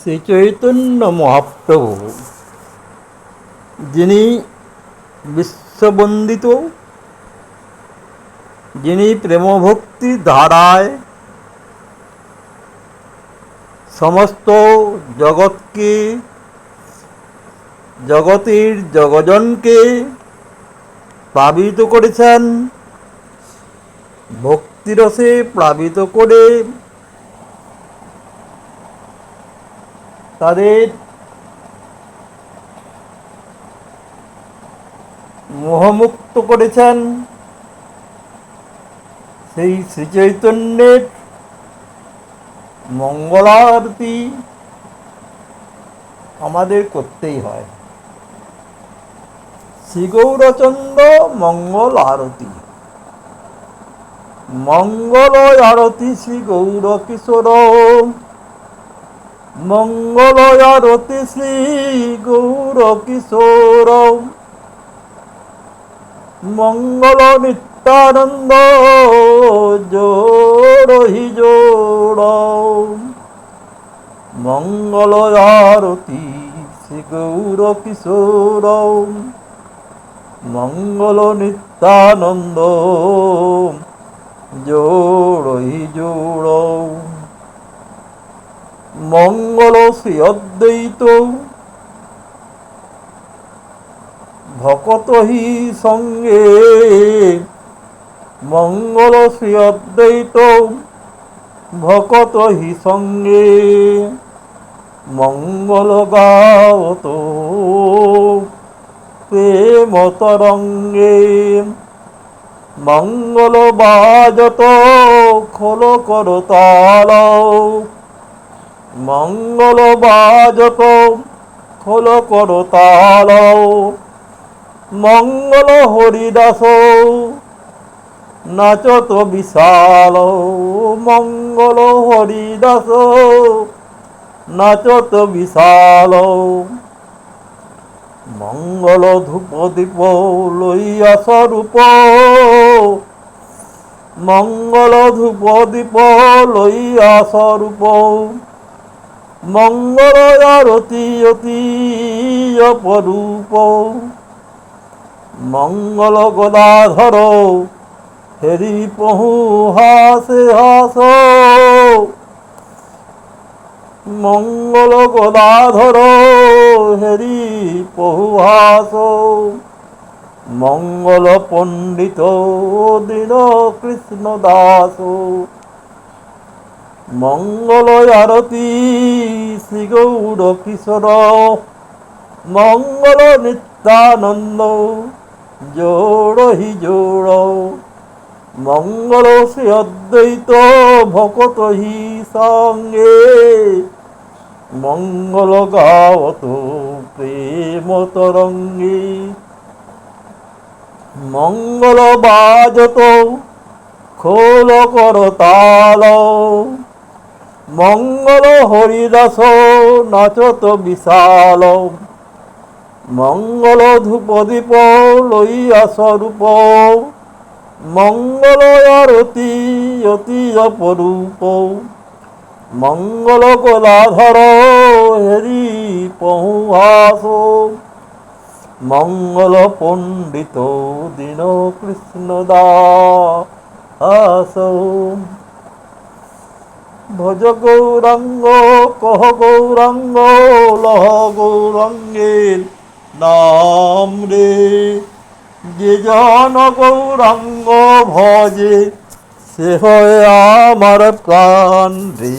শ্রী চৈতন্য মহাপ্রভু, যিনি বিশ্ববন্দিত, যিনি প্রেমভক্তি ধারায় সমস্ত জগৎকে, জগতের জগজনকে প্লাবিত করেছেন, ভক্তিরসে প্লাবিত করে তাদের মোহমুক্ত করেছেন। সেই শ্রীচৈতন্যের মঙ্গলারতি আমাদের করতেই হয়। শ্রী গৌরচন্দ্র মঙ্গল আরতি, মঙ্গল আরতি শ্রী গৌর কিশোর, মঙ্গল আরতি শ্রী গৌর কিশোর, মঙ্গল নিত্যানন্দ জোড় হি জোড়, মঙ্গল আরতি শ্রী গৌর কিশোর, মঙ্গল নিত্যানন্দ জোড় হি জোড়, মঙ্গল শ্রী অদ্বৈত ভকত হি সঙ্গে, মঙ্গল শ্রী অদ্বৈত ভকত হি সঙ্গে, মঙ্গল গাওত প্রেম তরঙ্গে, মঙ্গল বাজত খোল করতাল, মঙ্গল বাজত খোল করতাল, মঙ্গল হরিদাস নাচত বিশাল, মঙ্গল হরিদাস নাচত বিশাল, মঙ্গল ধূপ দীপ লইয়া স্বরূপ, মঙ্গল ধূপ দীপ লইয়া স্বরূপ, মঙ্গল আরতি অতি অপরূপ, মঙ্গল গদাধর হেরি পহু হাসে হাস, মঙ্গল গদাধর হেরি পহু হাস, মঙ্গল পণ্ডিত দীন কৃষ্ণ দাস, মঙ্গল আরতি শ্রী গৌর কিশোর, মঙ্গল নিত্যানন্দ জোড় হি জোড়, মঙ্গল শ্রী অদ্বৈত ভকত হি সঙ্গে, মঙ্গল গাওত প্রেম তরঙ্গে, মঙ্গল বাজত খোল করতাল, মঙ্গল হরিদাস নাচত বিশাল, মঙ্গল ধূপ দীপ লইয়া স্বরূপ, মঙ্গল আরতি অতি অপরূপ, মঙ্গল গদাধর হেরি পহু হাস, মঙ্গল পণ্ডিত দীন কৃষ্ণ দাস, ভজ গৌরাঙ্গ কহ গৌরাঙ্গ লহ গৌরাঙ্গের নাম রে, যে জন গৌরাঙ্গ ভজে সে হয় আমার প্রাণ রে।